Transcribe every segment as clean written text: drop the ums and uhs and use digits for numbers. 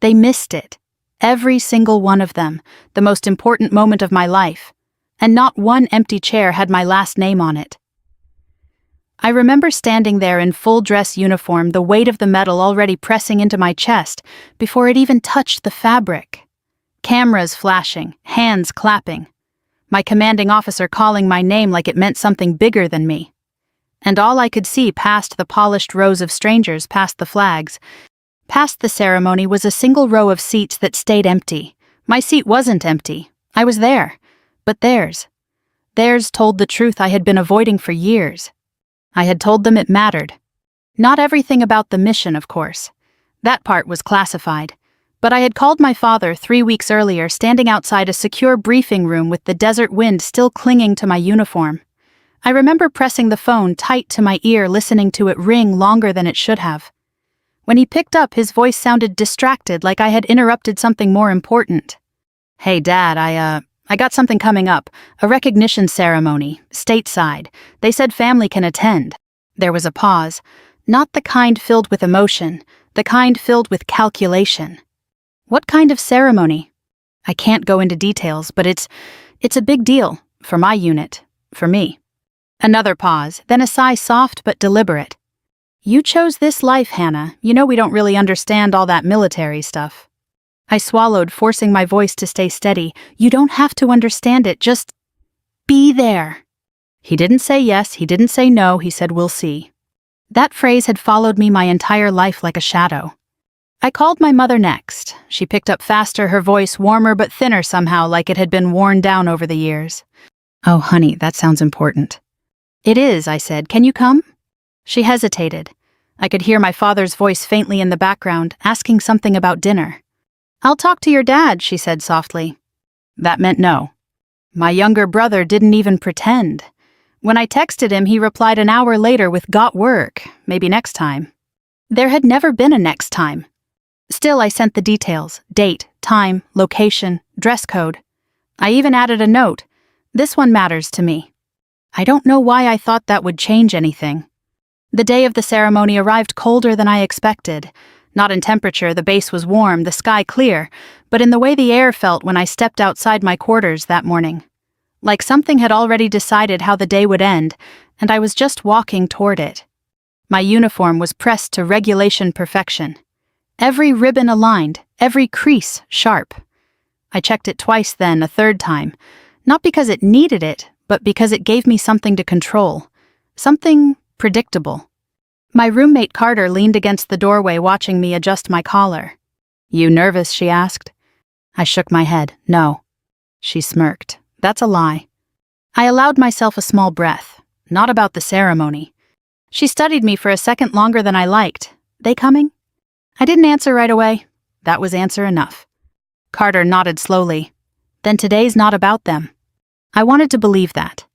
They missed it. Every single one of them, the most important moment of my life. And not one empty chair had my last name on it. I remember standing there in full dress uniform, the weight of the medal already pressing into my chest before it even touched the fabric. Cameras flashing, hands clapping. My commanding officer calling my name like it meant something bigger than me. And all I could see past the polished rows of strangers, past the flags, past the ceremony, was a single row of seats that stayed empty. My seat wasn't empty. I was there. But theirs told the truth I had been avoiding for years. I had told them it mattered. Not everything about the mission, of course. That part was classified. But I had called my father 3 weeks earlier, standing outside a secure briefing room with the desert wind still clinging to my uniform. I remember pressing the phone tight to my ear, listening to it ring longer than it should have. When he picked up, his voice sounded distracted, like I had interrupted something more important. "Hey, Dad, I got something coming up, a recognition ceremony, stateside. They said family can attend." There was a pause, not the kind filled with emotion, the kind filled with calculation. "What kind of ceremony?" "I can't go into details, but it's a big deal, for my unit, for me." Another pause, then a sigh, soft but deliberate. "You chose this life, Hannah. You know we don't really understand all that military stuff." I swallowed, forcing my voice to stay steady. "You don't have to understand it, just be there." He didn't say yes, he didn't say no, he said we'll see. That phrase had followed me my entire life like a shadow. I called my mother next. She picked up faster, her voice warmer but thinner somehow, like it had been worn down over the years. "Oh, honey, that sounds important." "It is," I said. "Can you come?" She hesitated. I could hear my father's voice faintly in the background, asking something about dinner. "I'll talk to your dad," she said softly. That meant no. My younger brother didn't even pretend. When I texted him, he replied an hour later with "got work, maybe next time." There had never been a next time. Still, I sent the details: date, time, location, dress code. I even added a note: "This one matters to me." I don't know why I thought that would change anything. The day of the ceremony arrived colder than I expected. Not in temperature, the base was warm, the sky clear, but in the way the air felt when I stepped outside my quarters that morning. Like something had already decided how the day would end, and I was just walking toward it. My uniform was pressed to regulation perfection. Every ribbon aligned, every crease sharp. I checked it twice then, a third time, not because it needed it, but because it gave me something to control, something predictable. My roommate Carter leaned against the doorway watching me adjust my collar. "You nervous?" she asked. I shook my head. "No." She smirked. "That's a lie." I allowed myself a small breath. Not about the ceremony. She studied me for a second longer than I liked. "They coming?" I didn't answer right away. That was answer enough. Carter nodded slowly. "Then today's not about them." I wanted to believe that.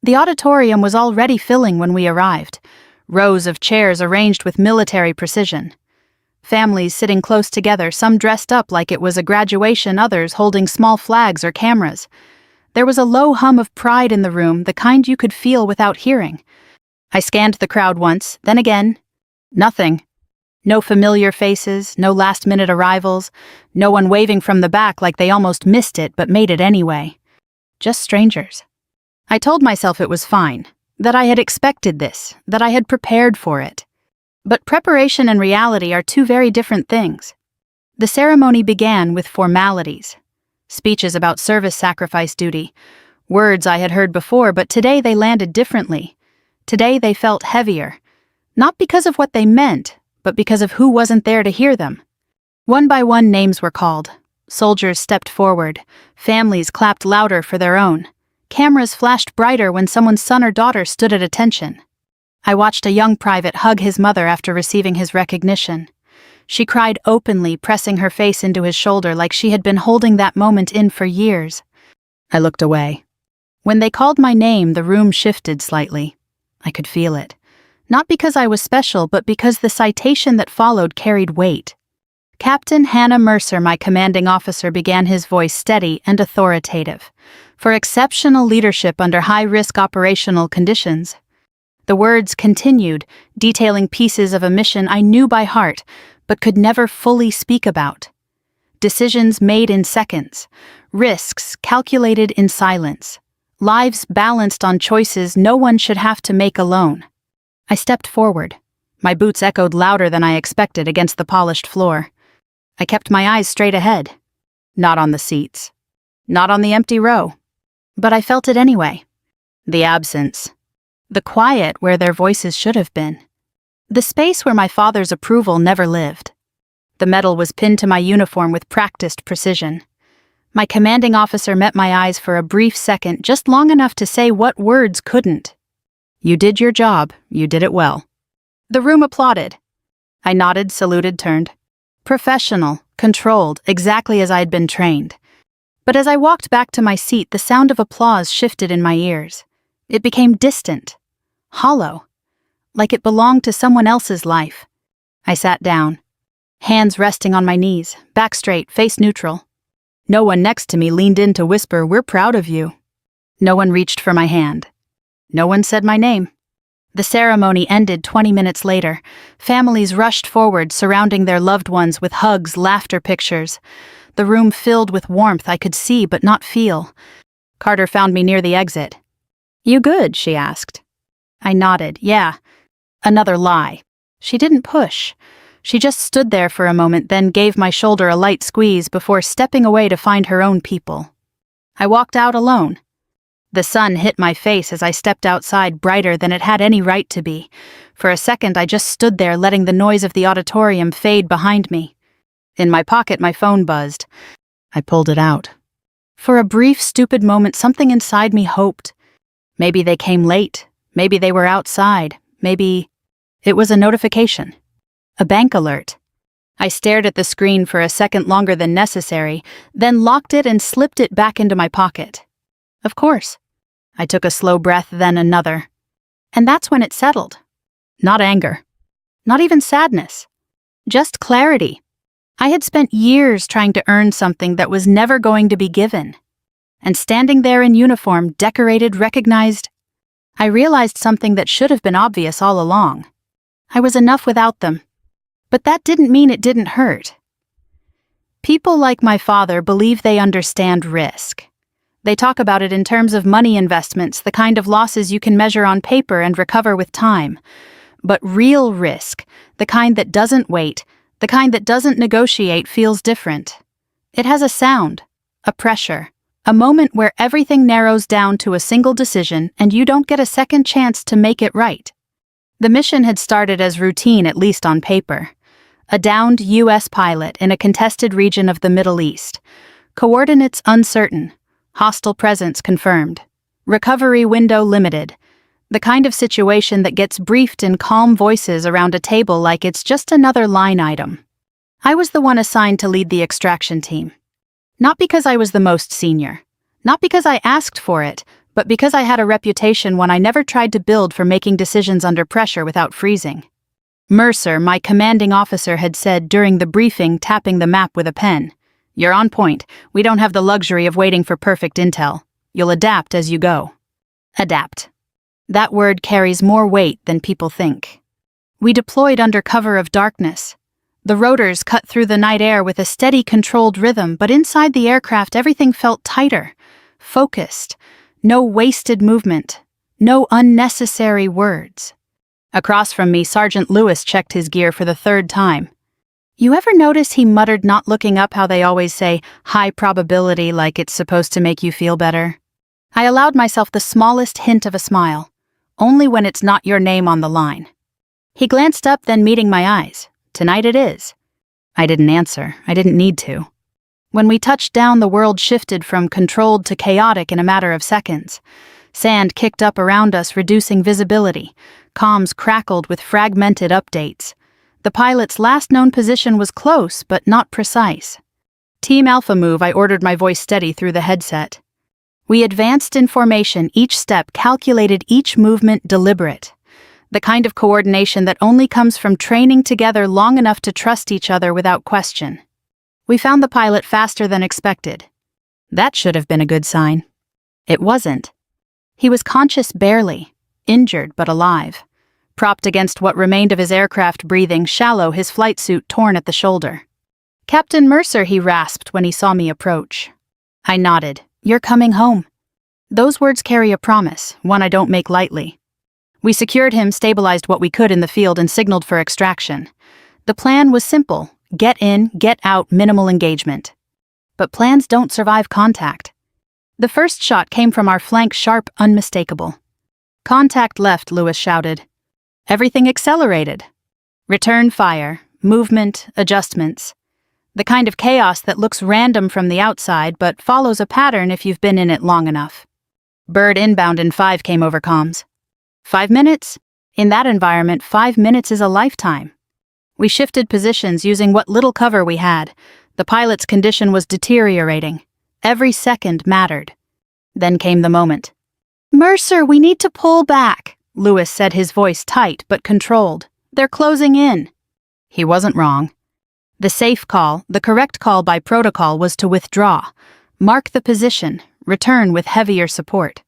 The auditorium was already filling when we arrived. Rows of chairs arranged with military precision. Families sitting close together, some dressed up like it was a graduation, others holding small flags or cameras. There was a low hum of pride in the room, the kind you could feel without hearing. I scanned the crowd once, then again. Nothing. No familiar faces, no last-minute arrivals, no one waving from the back like they almost missed it but made it anyway. Just strangers. I told myself it was fine, that I had expected this, that I had prepared for it. But preparation and reality are two very different things. The ceremony began with formalities. Speeches about service sacrifice duty. Words I had heard before, but today they landed differently. Today they felt heavier. Not because of what they meant, but because of who wasn't there to hear them. One by one names were called. Soldiers stepped forward. Families clapped louder for their own. Cameras flashed brighter when someone's son or daughter stood at attention. I watched a young private hug his mother after receiving his recognition. She cried openly, pressing her face into his shoulder like she had been holding that moment in for years. I looked away. When they called my name, the room shifted slightly. I could feel it. Not because I was special, but because the citation that followed carried weight. Captain Hannah Mercer, my commanding officer, began, his voice steady and authoritative. For exceptional leadership under high-risk operational conditions. The words continued, detailing pieces of a mission I knew by heart, but could never fully speak about. decisions made in seconds, risks calculated in silence, lives balanced on choices no one should have to make alone. I stepped forward. My boots echoed louder than I expected against the polished floor. I kept my eyes straight ahead. Not on the seats. Not on the empty row. But I felt it anyway. The absence. The quiet where their voices should have been. The space where my father's approval never lived. The metal was pinned to my uniform with practiced precision. My commanding officer met my eyes for a brief second, just long enough to say what words couldn't. "You did your job. You did it well." The room applauded. I nodded, saluted, turned. Professional, controlled, exactly as I had been trained. But as I walked back to my seat, the sound of applause shifted in my ears. It became distant, hollow, like it belonged to someone else's life. I sat down, hands resting on my knees, back straight, face neutral. No one next to me leaned in to whisper, "We're proud of you." No one reached for my hand. No one said my name. The ceremony ended 20 minutes later. Families rushed forward, surrounding their loved ones with hugs, laughter, pictures. The room filled with warmth I could see but not feel. Carter found me near the exit. "You good?" she asked. I nodded. "Yeah." Another lie. She didn't push. She just stood there for a moment, then gave my shoulder a light squeeze before stepping away to find her own people. I walked out alone. The sun hit my face as I stepped outside, brighter than it had any right to be. For a second, I just stood there, letting the noise of the auditorium fade behind me. In my pocket, my phone buzzed. I pulled it out. For a brief, stupid moment, something inside me hoped. Maybe they came late. Maybe they were outside. Maybe it was a notification. A bank alert. I stared at the screen for a second longer than necessary, then locked it and slipped it back into my pocket. Of course. I took a slow breath, then another. And that's when it settled. Not anger. Not even sadness. Just clarity. I had spent years trying to earn something that was never going to be given. And standing there in uniform, decorated, recognized, I realized something that should have been obvious all along. I was enough without them. But that didn't mean it didn't hurt. People like my father believe they understand risk. They talk about it in terms of money investments, the kind of losses you can measure on paper and recover with time. But real risk, the kind that doesn't wait, the kind that doesn't negotiate, feels different. It has a sound, a pressure, a moment where everything narrows down to a single decision and you don't get a second chance to make it right. The mission had started as routine, at least on paper. A downed U.S. pilot in a contested region of the Middle East. Coordinates uncertain. Hostile presence confirmed. Recovery window limited. The kind of situation that gets briefed in calm voices around a table like it's just another line item. I was the one assigned to lead the extraction team. Not because I was the most senior. Not because I asked for it, but because I had a reputation one I never tried to build for making decisions under pressure without freezing. Mercer, my commanding officer, had said during the briefing, tapping the map with a pen, "You're on point. We don't have the luxury of waiting for perfect intel. You'll adapt as you go." Adapt. That word carries more weight than people think. We deployed under cover of darkness. The rotors cut through the night air with a steady, controlled rhythm, but inside the aircraft everything felt tighter, focused. No wasted movement. No unnecessary words. Across from me, Sergeant Lewis checked his gear for the third time. "You ever notice," he muttered, not looking up, "how they always say, high probability, like it's supposed to make you feel better?" I allowed myself the smallest hint of a smile, only when it's not your name on the line. He glanced up, then meeting my eyes. "Tonight it is." I didn't answer. I didn't need to. When we touched down, the world shifted from controlled to chaotic in a matter of seconds. Sand kicked up around us, reducing visibility. Comms crackled with fragmented updates. The pilot's last known position was close, but not precise. "Team Alpha move," I ordered, my voice steady through the headset. We advanced in formation, each step calculated, each movement deliberate. The kind of coordination that only comes from training together long enough to trust each other without question. We found the pilot faster than expected. That should have been a good sign. It wasn't. He was conscious barely, injured but alive. Propped against what remained of his aircraft, breathing shallow, his flight suit torn at the shoulder. "Captain Mercer," he rasped when he saw me approach. I nodded. "You're coming home." Those words carry a promise, one I don't make lightly. We secured him, stabilized what we could in the field, and signaled for extraction. The plan was simple: get in, get out, minimal engagement. But plans don't survive contact. The first shot came from our flank, sharp, unmistakable. "Contact left," Lewis shouted. Everything accelerated. Return fire, movement, adjustments. The kind of chaos that looks random from the outside but follows a pattern if you've been in it long enough. "Bird inbound in 5" came over comms. 5 minutes? In that environment, 5 minutes is a lifetime. We shifted positions using what little cover we had. The pilot's condition was deteriorating. Every second mattered. Then came the moment. "Mercer, we need to pull back," Lewis said, his voice tight but controlled. "They're closing in." He wasn't wrong. The safe call, the correct call by protocol, was to withdraw, mark the position, return with heavier support.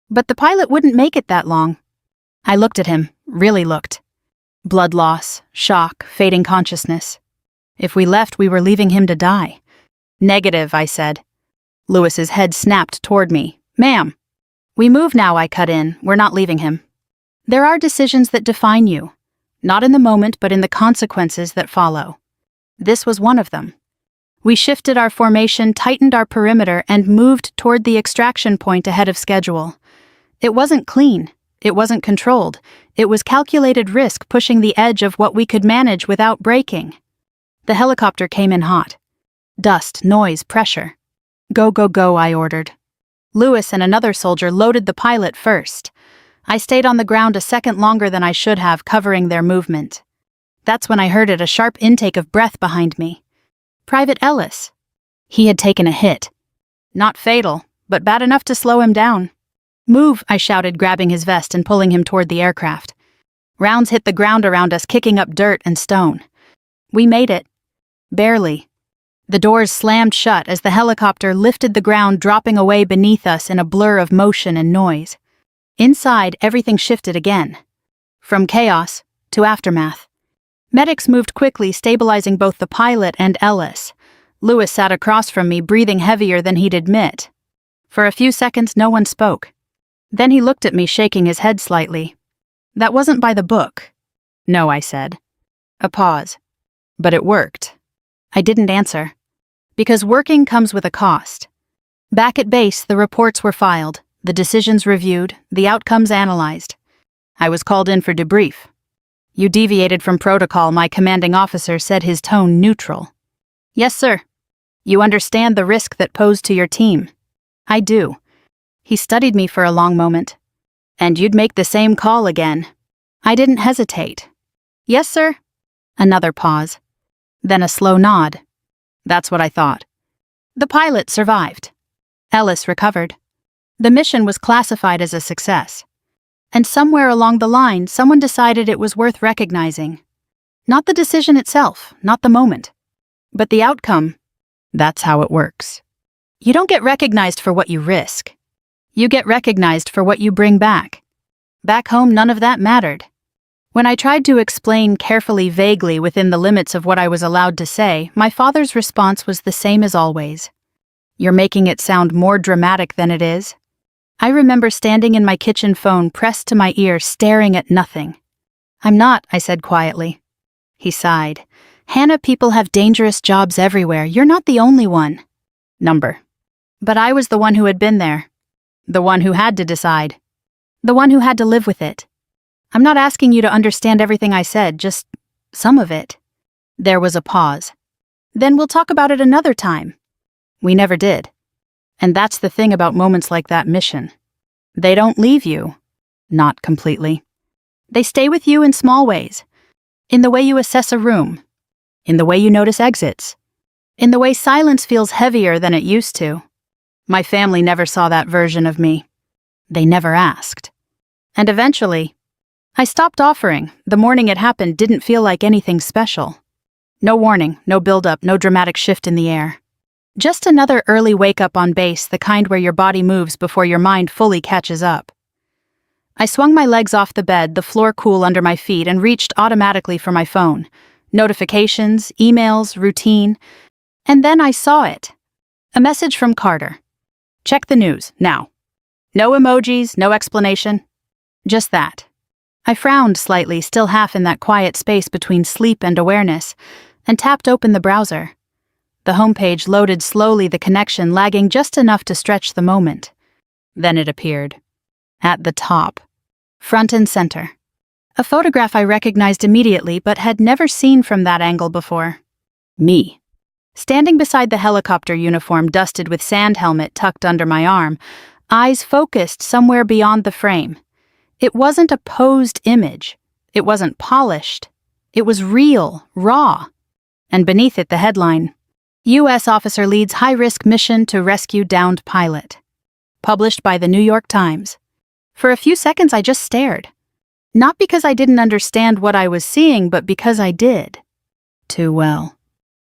But the pilot wouldn't make it that long. I looked at him, really looked. Blood loss, shock, fading consciousness. If we left, we were leaving him to die. "Negative," I said. Lewis's head snapped toward me. "Ma'am." "We move now," I cut in. "We're not leaving him." There are decisions that define you, not in the moment but in the consequences that follow. This was one of them. We shifted our formation, tightened our perimeter, and moved toward the extraction point ahead of schedule. It wasn't clean. It wasn't controlled. It was calculated risk, pushing the edge of what we could manage without breaking. The helicopter came in hot. Dust, noise, pressure. "Go, go, go," I ordered. Lewis and another soldier loaded the pilot first. I stayed on the ground a second longer than I should have, covering their movement. That's when I heard it, a sharp intake of breath behind me. Private Ellis. He had taken a hit. Not fatal, but bad enough to slow him down. "Move," I shouted, grabbing his vest and pulling him toward the aircraft. Rounds hit the ground around us, kicking up dirt and stone. We made it. Barely. The doors slammed shut as the helicopter lifted the ground, dropping away beneath us in a blur of motion and noise. Inside, everything shifted again. From chaos to aftermath. Medics moved quickly, stabilizing both the pilot and Ellis. Lewis sat across from me, breathing heavier than he'd admit. For a few seconds, no one spoke. Then he looked at me, shaking his head slightly. "That wasn't by the book." "No," I said. A pause. "But it worked." I didn't answer. Because working comes with a cost. Back at base, the reports were filed, the decisions reviewed, the outcomes analyzed. I was called in for debrief. "You deviated from protocol," my commanding officer said, his tone neutral. "Yes, sir." "You understand the risk that posed to your team?" "I do." He studied me for a long moment. "And you'd make the same call again?" I didn't hesitate. "Yes, sir." Another pause. Then a slow nod. "That's what I thought." The pilot survived. Ellis recovered. The mission was classified as a success. And somewhere along the line, someone decided it was worth recognizing. Not the decision itself, not the moment, but the outcome. That's how it works. You don't get recognized for what you risk. You get recognized for what you bring back. Back home, none of that mattered. When I tried to explain carefully, vaguely, within the limits of what I was allowed to say, my father's response was the same as always. "You're making it sound more dramatic than it is." I remember standing in my kitchen, phone pressed to my ear, staring at nothing. "I'm not," I said quietly. He sighed. "Hannah, people have dangerous jobs everywhere. You're not the only one." Number. But I was the one who had been there. The one who had to decide. The one who had to live with it. "I'm not asking you to understand everything I said, just some of it." There was a pause. "Then we'll talk about it another time." We never did. And that's the thing about moments like that mission. They don't leave you. Not completely. They stay with you in small ways. In the way you assess a room. In the way you notice exits. In the way silence feels heavier than it used to. My family never saw that version of me. They never asked. And eventually, I stopped offering. The morning it happened didn't feel like anything special. No warning, no build-up, no dramatic shift in the air. Just another early wake-up on base, the kind where your body moves before your mind fully catches up. I swung my legs off the bed, the floor cool under my feet, and reached automatically for my phone. Notifications, emails, routine. And then I saw it. A message from Carter. Check the news, now. No emojis, no explanation. Just that. I frowned slightly, still half in that quiet space between sleep and awareness, and tapped open the browser. The homepage loaded slowly, the connection lagging just enough to stretch the moment. Then it appeared. At the top. Front and center. A photograph I recognized immediately but had never seen from that angle before. Me. Standing beside the helicopter uniform dusted with sand helmet tucked under my arm, eyes focused somewhere beyond the frame. It wasn't a posed image. It wasn't polished. It was real, raw. And beneath it the headline, U.S. officer leads high-risk mission to rescue downed pilot. Published by the New York Times. For a few seconds I just stared. Not because I didn't understand what I was seeing, but because I did. Too well.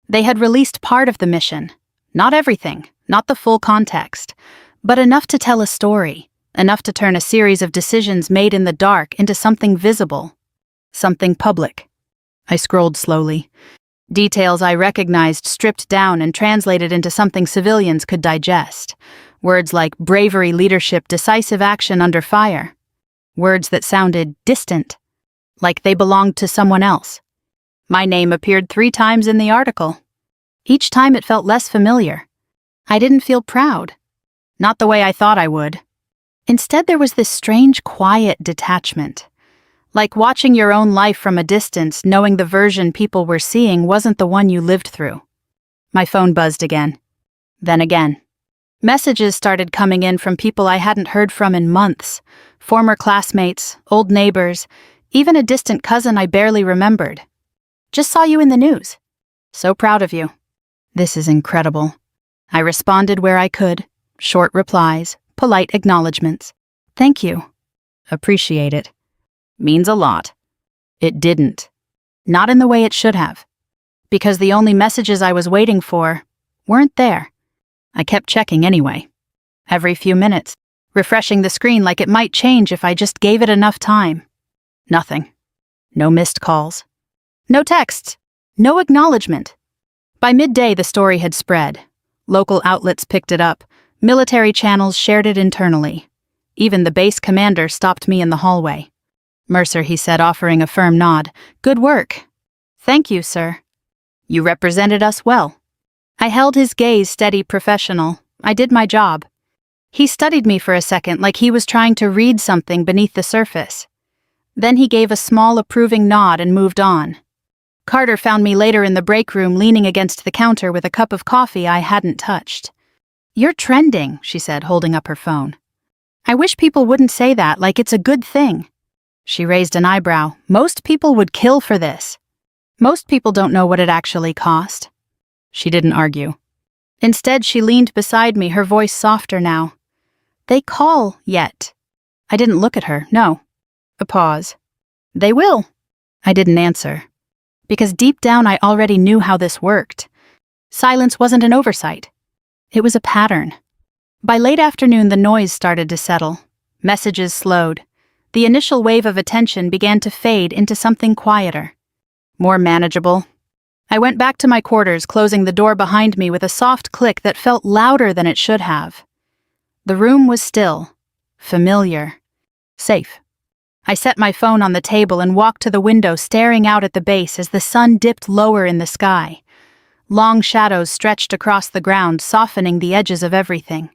They had released part of the mission. Not everything, not the full context, but enough to tell a story, enough to turn a series of decisions made in the dark into something visible, something public. I scrolled slowly. Details I recognized stripped down and translated into something civilians could digest. Words like bravery, leadership, decisive action under fire. Words that sounded distant, like they belonged to someone else. My name appeared 3 times in the article. Each time it felt less familiar. I didn't feel proud. Not the way I thought I would. Instead, there was this strange, quiet detachment. Like watching your own life from a distance, knowing the version people were seeing wasn't the one you lived through. My phone buzzed again. Then again. Messages started coming in from people I hadn't heard from in months. Former classmates, old neighbors, even a distant cousin I barely remembered. Just saw you in the news. So proud of you. This is incredible. I responded where I could. Short replies, polite acknowledgements. Thank you. Appreciate it. Means a lot. It didn't. Not in the way it should have. Because the only messages I was waiting for weren't there. I kept checking anyway. Every few minutes, refreshing the screen like it might change if I just gave it enough time. Nothing. No missed calls. No texts. No acknowledgement. By midday, the story had spread. Local outlets picked it up. Military channels shared it internally. Even the base commander stopped me in the hallway. Mercer, he said, offering a firm nod. Good work. Thank you, sir. You represented us well. I held his gaze steady, professional. I did my job. He studied me for a second like he was trying to read something beneath the surface. Then he gave a small approving nod and moved on. Carter found me later in the break room leaning against the counter with a cup of coffee I hadn't touched. You're trending, she said, holding up her phone. I wish people wouldn't say that like it's a good thing. She raised an eyebrow. Most people would kill for this. Most people don't know what it actually cost. She didn't argue. Instead, she leaned beside me, her voice softer now. They call yet. I didn't look at her, no. A pause. They will. I didn't answer. Because deep down I already knew how this worked. Silence wasn't an oversight. It was a pattern. By late afternoon, the noise started to settle. Messages slowed. The initial wave of attention began to fade into something quieter. More manageable. I went back to my quarters, closing the door behind me with a soft click that felt louder than it should have. The room was still. Familiar. Safe. I set my phone on the table and walked to the window, staring out at the base as the sun dipped lower in the sky. Long shadows stretched across the ground, softening the edges of everything.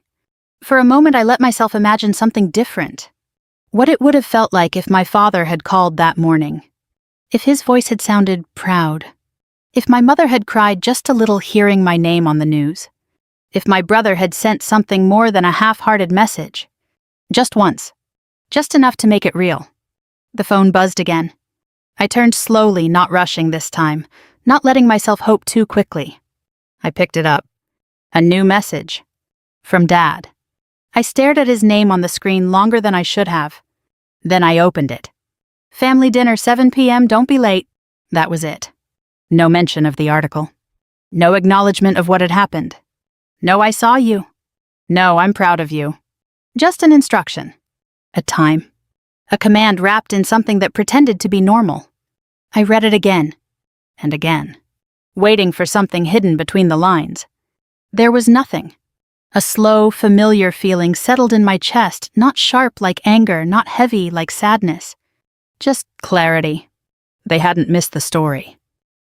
For a moment I let myself imagine something different. What it would have felt like if my father had called that morning. If his voice had sounded proud. If my mother had cried just a little hearing my name on the news. If my brother had sent something more than a half-hearted message. Just once. Just enough to make it real. The phone buzzed again. I turned slowly, not rushing this time, not letting myself hope too quickly. I picked it up. A new message. From Dad. I stared at his name on the screen longer than I should have. Then I opened it. Family dinner 7 p.m., don't be late. That was it. No mention of the article. No acknowledgement of what had happened. No, I saw you. No, I'm proud of you. Just an instruction. A time. A command wrapped in something that pretended to be normal. I read it again. and again, waiting for something hidden between the lines. There was nothing. A slow, familiar feeling settled in my chest, not sharp like anger, not heavy like sadness. Just clarity. They hadn't missed the story.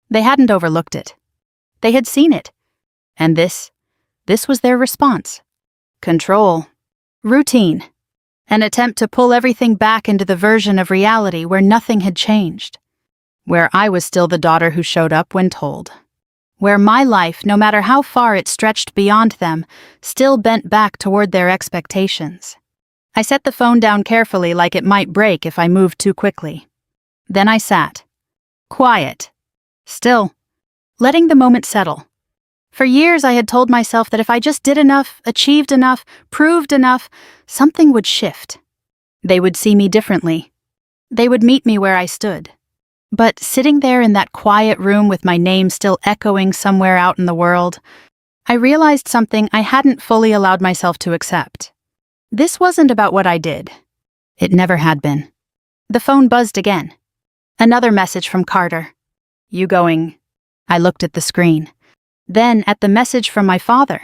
They hadn't overlooked it. They had seen it. And this was their response. Control. Routine. An attempt to pull everything back into the version of reality where nothing had changed. Where I was still the daughter who showed up when told. Where my life, no matter how far it stretched beyond them, still bent back toward their expectations. I set the phone down carefully like it might break if I moved too quickly. Then I sat. Quiet. Still. Letting the moment settle. For years I had told myself that if I just did enough, achieved enough, proved enough, something would shift. They would see me differently. They would meet me where I stood. But sitting there in that quiet room with my name still echoing somewhere out in the world, I realized something I hadn't fully allowed myself to accept. This wasn't about what I did. It never had been. The phone buzzed again. Another message from Carter. You going? I looked at the screen. Then at the message from my father.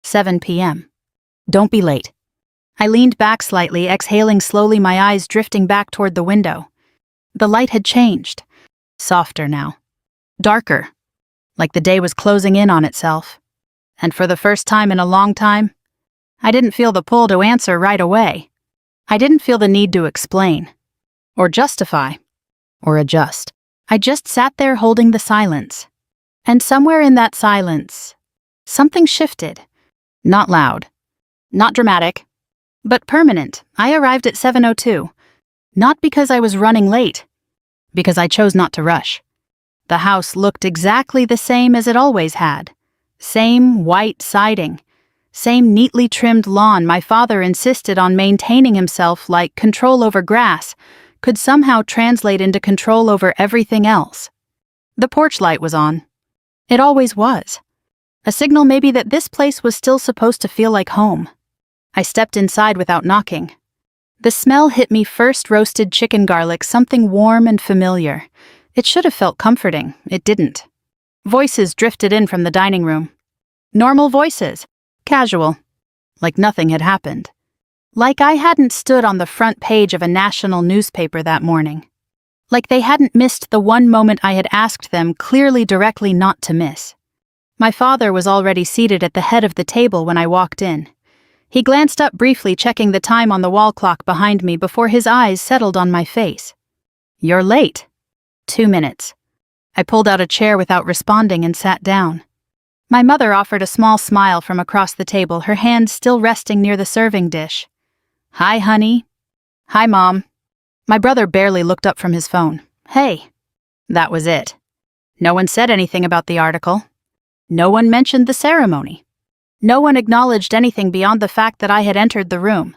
7 p.m. Don't be late. I leaned back slightly, exhaling slowly, my eyes drifting back toward the window. The light had changed. Softer now. Darker. Like the day was closing in on itself. And for the first time in a long time, I didn't feel the pull to answer right away. I didn't feel the need to explain. Or justify. Or adjust. I just sat there holding the silence. And somewhere in that silence, something shifted. Not loud. Not dramatic. But permanent. I arrived at 7:02. Not because I was running late. Because I chose not to rush. The house looked exactly the same as it always had. Same white siding. Same neatly trimmed lawn my father insisted on maintaining himself like control over grass could somehow translate into control over everything else. The porch light was on. It always was. A signal maybe that this place was still supposed to feel like home. I stepped inside without knocking. The smell hit me first, roasted chicken garlic, something warm and familiar. It should have felt comforting. It didn't. Voices drifted in from the dining room. Normal voices. Casual. Like nothing had happened. Like I hadn't stood on the front page of a national newspaper that morning. Like they hadn't missed the one moment I had asked them clearly directly not to miss. My father was already seated at the head of the table when I walked in. He glanced up briefly, checking the time on the wall clock behind me before his eyes settled on my face. You're late. 2 minutes. I pulled out a chair without responding and sat down. My mother offered a small smile from across the table, her hand still resting near the serving dish. Hi, honey. Hi, Mom. My brother barely looked up from his phone. Hey. That was it. No one said anything about the article. No one mentioned the ceremony. No one acknowledged anything beyond the fact that I had entered the room.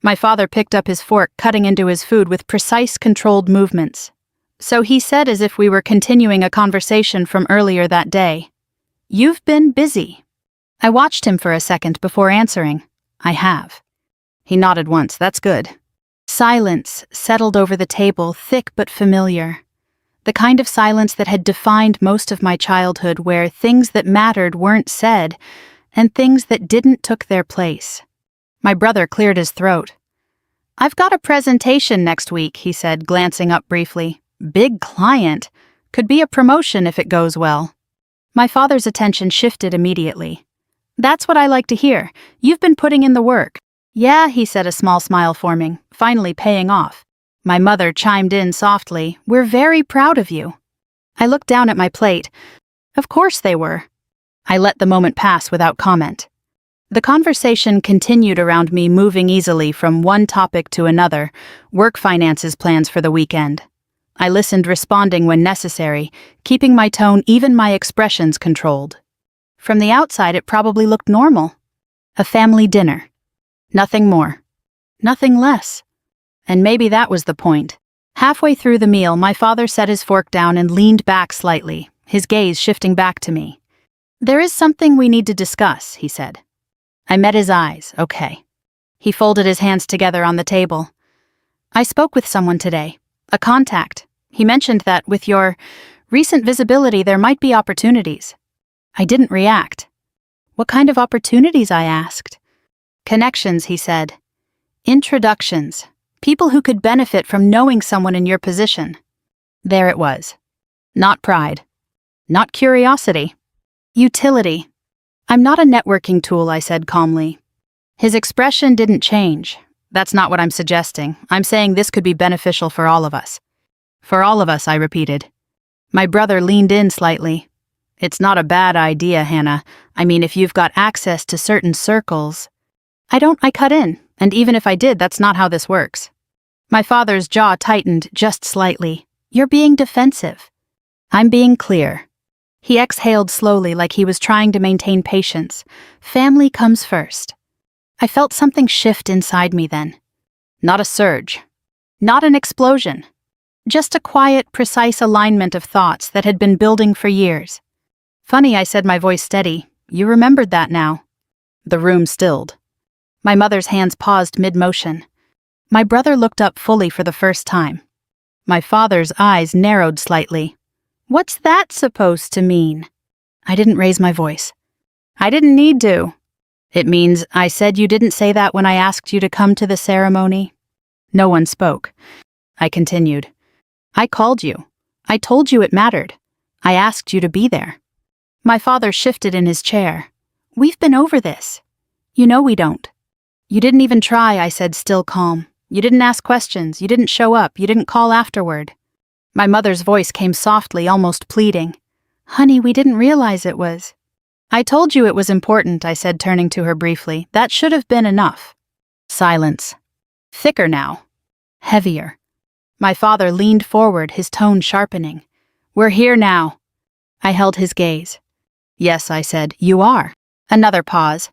My father picked up his fork, cutting into his food with precise, controlled movements. So he said, as if we were continuing a conversation from earlier that day, You've been busy. I watched him for a second before answering. I have. He nodded once. That's good. Silence settled over the table, thick but familiar. The kind of silence that had defined most of my childhood, where things that mattered weren't said, and things that didn't took their place. My brother cleared his throat. I've got a presentation next week, he said, glancing up briefly. Big client. Could be a promotion if it goes well. My father's attention shifted immediately. That's what I like to hear. You've been putting in the work. Yeah, he said, a small smile forming, finally paying off. My mother chimed in softly. We're very proud of you. I looked down at my plate. Of course they were. I let the moment pass without comment. The conversation continued around me, moving easily from one topic to another, work, finances, plans for the weekend. I listened, responding when necessary, keeping my tone, even my expressions, controlled. From the outside, it probably looked normal. A family dinner. Nothing more. Nothing less. And maybe that was the point. Halfway through the meal, my father set his fork down and leaned back slightly, his gaze shifting back to me. There is something we need to discuss, he said. I met his eyes. Okay. He folded his hands together on the table. I spoke with someone today. A contact. He mentioned that with your Recent visibility, there might be opportunities. I didn't react. What kind of opportunities, I asked. Connections, he said. Introductions. People who could benefit from knowing someone in your position. There it was. Not pride. Not curiosity. Utility. I'm not a networking tool, I said calmly. His expression didn't change. That's not what I'm suggesting. I'm saying this could be beneficial for all of us. For all of us, I repeated. My brother leaned in slightly. It's not a bad idea, Hannah. I mean, if you've got access to certain circles. I cut in, and even if I did, that's not how this works. My father's jaw tightened just slightly. You're being defensive. I'm being clear. He exhaled slowly like he was trying to maintain patience. Family comes first. I felt something shift inside me then. Not a surge. Not an explosion. Just a quiet, precise alignment of thoughts that had been building for years. Funny, I said, my voice steady. You remembered that now. The room stilled. My mother's hands paused mid-motion. My brother looked up fully for the first time. My father's eyes narrowed slightly. What's that supposed to mean? I didn't raise my voice. I didn't need to. It means I said you didn't say that when I asked you to come to the ceremony. No one spoke. I continued. I called you. I told you it mattered. I asked you to be there. My father shifted in his chair. We've been over this. You know we don't. You didn't even try, I said, still calm. You didn't ask questions. You didn't show up. You didn't call afterward. My mother's voice came softly, almost pleading. Honey, we didn't realize it was. I told you it was important, I said, turning to her briefly. That should have been enough. Silence. Thicker now. Heavier. My father leaned forward, his tone sharpening. We're here now. I held his gaze. Yes, I said, you are. Another pause.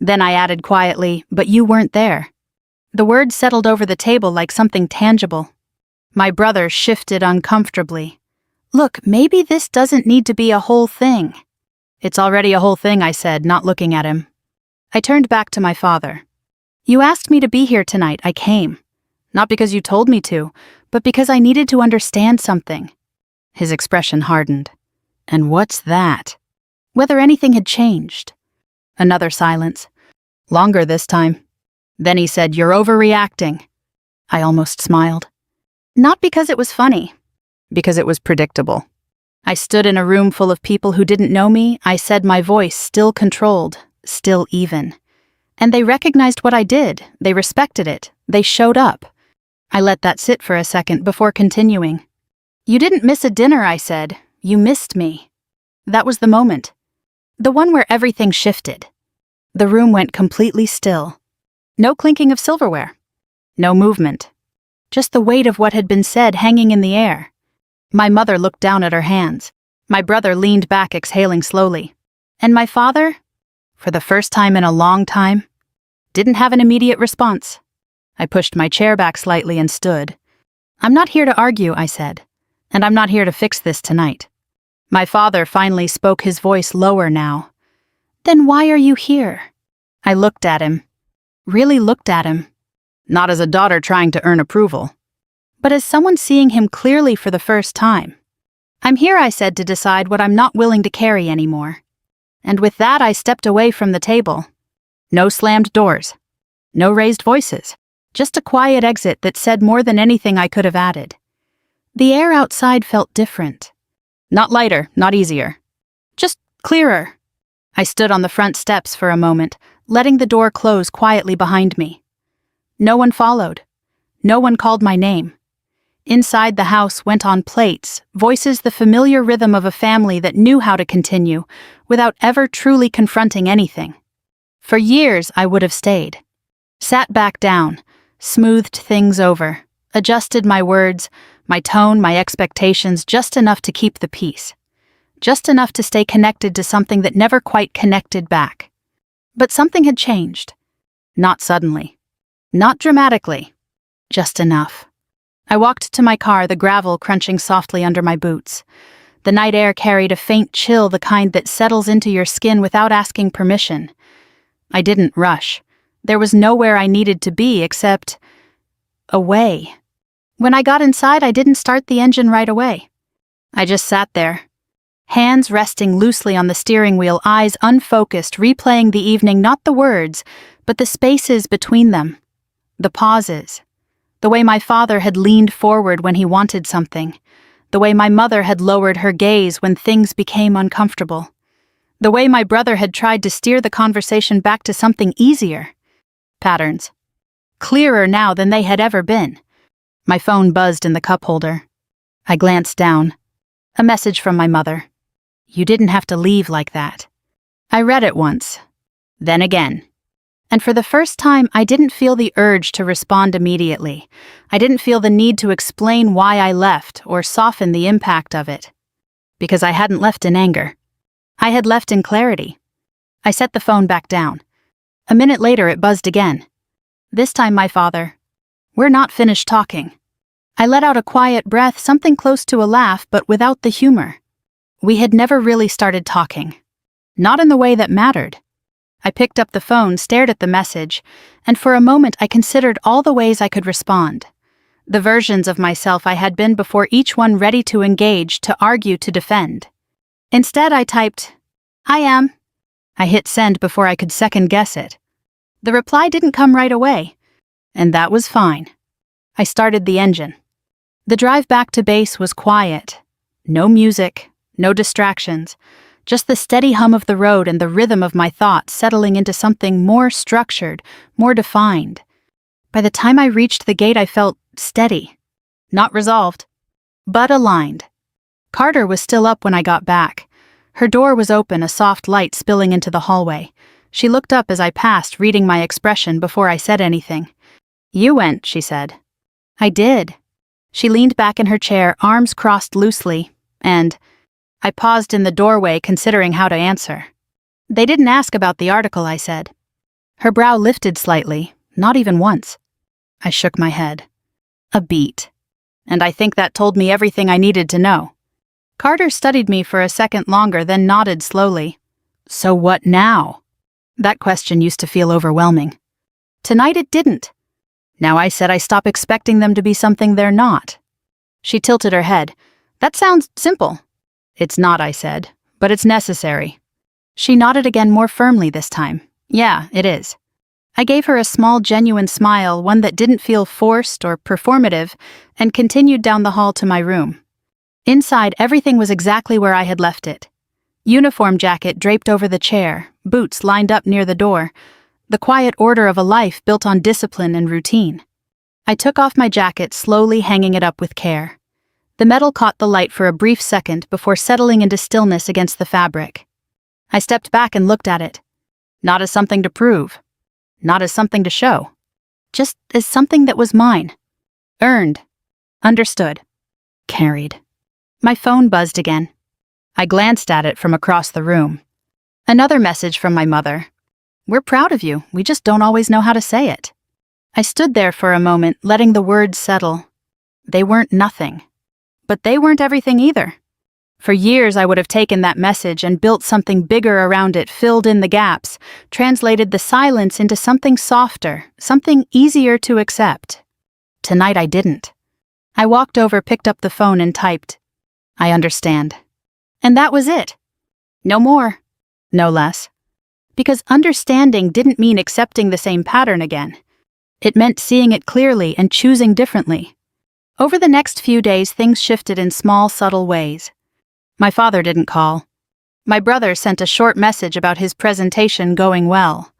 Then I added quietly, but you weren't there. The words settled over the table like something tangible. My brother shifted uncomfortably. Look, maybe this doesn't need to be a whole thing. It's already a whole thing, I said, not looking at him. I turned back to my father. You asked me to be here tonight. I came. Not because you told me to, but because I needed to understand something. His expression hardened. And what's that? Whether anything had changed. Another silence. Longer this time. Then he said, You're overreacting. I almost smiled. Not because it was funny. Because it was predictable. I stood in a room full of people who didn't know me. I said, my voice still controlled, still even. And they recognized what I did. They respected it. They showed up. I let that sit for a second before continuing. You didn't miss a dinner, I said. You missed me. That was the moment. The one where everything shifted. The room went completely still. No clinking of silverware. No movement. Just the weight of what had been said hanging in the air. My mother looked down at her hands. My brother leaned back, exhaling slowly. And my father, for the first time in a long time, didn't have an immediate response. I pushed my chair back slightly and stood. I'm not here to argue, I said. And I'm not here to fix this tonight. My father finally spoke, his voice lower now. Then why are you here? I looked at him. Really looked at him. Not as a daughter trying to earn approval, but as someone seeing him clearly for the first time. I'm here, I said, to decide what I'm not willing to carry anymore. And with that, I stepped away from the table. No slammed doors. No raised voices. Just a quiet exit that said more than anything I could have added. The air outside felt different. Not lighter, not easier. Just clearer. I stood on the front steps for a moment, letting the door close quietly behind me. No one followed. No one called my name. Inside the house went on plates, voices the familiar rhythm of a family that knew how to continue, without ever truly confronting anything. For years I would have stayed. Sat back down, smoothed things over, adjusted my words, my tone, my expectations just enough to keep the peace. Just enough to stay connected to something that never quite connected back. But something had changed. Not suddenly. Not dramatically. Just enough. I walked to my car, the gravel crunching softly under my boots. The night air carried a faint chill, the kind that settles into your skin without asking permission. I didn't rush. There was nowhere I needed to be except away. When I got inside, I didn't start the engine right away. I just sat there, hands resting loosely on the steering wheel, eyes unfocused, replaying the evening, not the words, but the spaces between them, the pauses, the way my father had leaned forward when he wanted something, the way my mother had lowered her gaze when things became uncomfortable, the way my brother had tried to steer the conversation back to something easier. Patterns. Clearer now than they had ever been. My phone buzzed in the cup holder. I glanced down. A message from my mother. "You didn't have to leave like that." I read it once, then again. And for the first time, I didn't feel the urge to respond immediately. I didn't feel the need to explain why I left or soften the impact of it. Because I hadn't left in anger. I had left in clarity. I set the phone back down. A minute later, it buzzed again. This time, my father. "We're not finished talking." I let out a quiet breath, something close to a laugh, but without the humor. We had never really started talking. Not in the way that mattered. I picked up the phone, stared at the message, and for a moment I considered all the ways I could respond. The versions of myself I had been before, each one ready to engage, to argue, to defend. Instead, I typed, "I am." I hit send before I could second-guess it. The reply didn't come right away, and that was fine. I started the engine. The drive back to base was quiet. No music, no distractions, just the steady hum of the road and the rhythm of my thoughts settling into something more structured, more defined. By the time I reached the gate, I felt steady. Not resolved, but aligned. Carter was still up when I got back. Her door was open, a soft light spilling into the hallway. She looked up as I passed, reading my expression before I said anything. "You went," she said. "I did." She leaned back in her chair, arms crossed loosely, and I paused in the doorway, considering how to answer. "They didn't ask about the article," I said. Her brow lifted slightly, not even once. I shook my head. A beat. And I think that told me everything I needed to know. Carter studied me for a second longer, then nodded slowly. "So what now?" That question used to feel overwhelming. Tonight it didn't. Now I said I stop expecting them to be something they're not. She tilted her head. "That sounds simple." "It's not," I said, "but it's necessary." She nodded again, more firmly this time. "Yeah, it is." I gave her a small, genuine smile, one that didn't feel forced or performative, and continued down the hall to my room. Inside, everything was exactly where I had left it. Uniform jacket draped over the chair, boots lined up near the door, the quiet order of a life built on discipline and routine. I took off my jacket, slowly hanging it up with care. The metal caught the light for a brief second before settling into stillness against the fabric. I stepped back and looked at it. Not as something to prove. Not as something to show. Just as something that was mine. Earned. Understood. Carried. My phone buzzed again. I glanced at it from across the room. Another message from my mother. "We're proud of you, we just don't always know how to say it." I stood there for a moment, letting the words settle. They weren't nothing. But they weren't everything either. For years I would have taken that message and built something bigger around it, filled in the gaps, translated the silence into something softer, something easier to accept. Tonight I didn't. I walked over, picked up the phone and typed, "I understand." And that was it. No more. No less. Because understanding didn't mean accepting the same pattern again. It meant seeing it clearly and choosing differently. Over the next few days, things shifted in small, subtle ways. My father didn't call. My brother sent a short message about his presentation going well.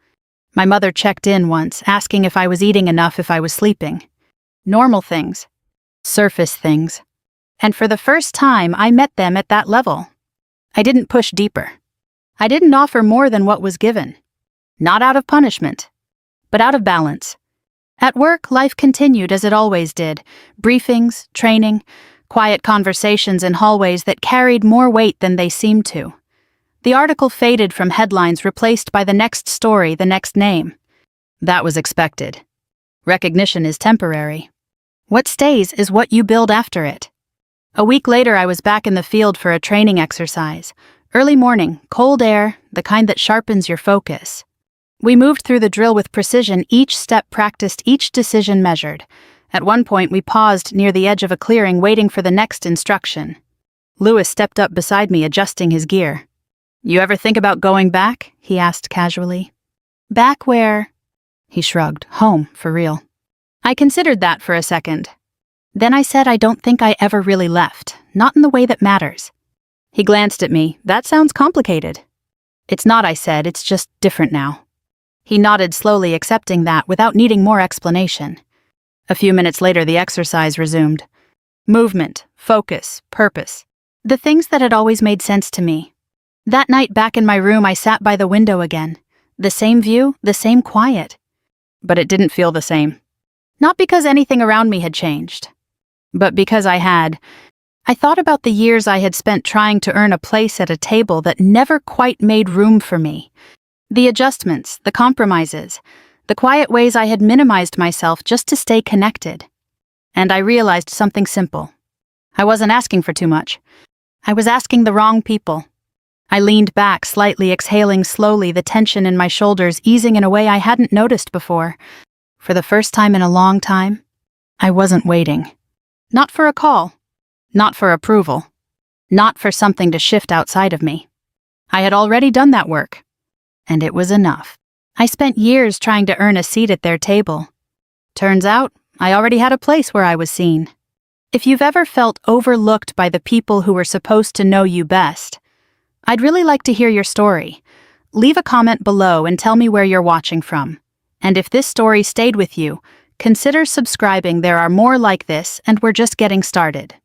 My mother checked in once, asking if I was eating enough, if I was sleeping. Normal things. Surface things. And for the first time, I met them at that level. I didn't push deeper. I didn't offer more than what was given. Not out of punishment, but out of balance. At work, life continued as it always did. Briefings, training, quiet conversations in hallways that carried more weight than they seemed to. The article faded from headlines, replaced by the next story, the next name. That was expected. Recognition is temporary. What stays is what you build after it. A week later, I was back in the field for a training exercise. Early morning, cold air, the kind that sharpens your focus. We moved through the drill with precision, each step practiced, each decision measured. At one point, we paused near the edge of a clearing, waiting for the next instruction. Louis stepped up beside me, adjusting his gear. "You ever think about going back?" he asked casually. "Back where?" He shrugged. "Home, for real." I considered that for a second. Then I said I don't think I ever really left, not in the way that matters. He glanced at me. "That sounds complicated." "It's not," I said, "it's just different now." He nodded slowly, accepting that without needing more explanation. A few minutes later, the exercise resumed. Movement, focus, purpose. The things that had always made sense to me. That night back in my room, I sat by the window again. The same view, the same quiet. But it didn't feel the same. Not because anything around me had changed, but because I thought about the years I had spent trying to earn a place at a table that never quite made room for me. The adjustments, the compromises, the quiet ways I had minimized myself just to stay connected. And I realized something simple. I wasn't asking for too much. I was asking the wrong people. I leaned back, slightly exhaling slowly, the tension in my shoulders easing in a way I hadn't noticed before. For the first time in a long time, I wasn't waiting. Not for a call. Not for approval. Not for something to shift outside of me. I had already done that work. And it was enough. I spent years trying to earn a seat at their table. Turns out, I already had a place where I was seen. If you've ever felt overlooked by the people who were supposed to know you best, I'd really like to hear your story. Leave a comment below and tell me where you're watching from. And if this story stayed with you, consider subscribing. There are more like this, and we're just getting started.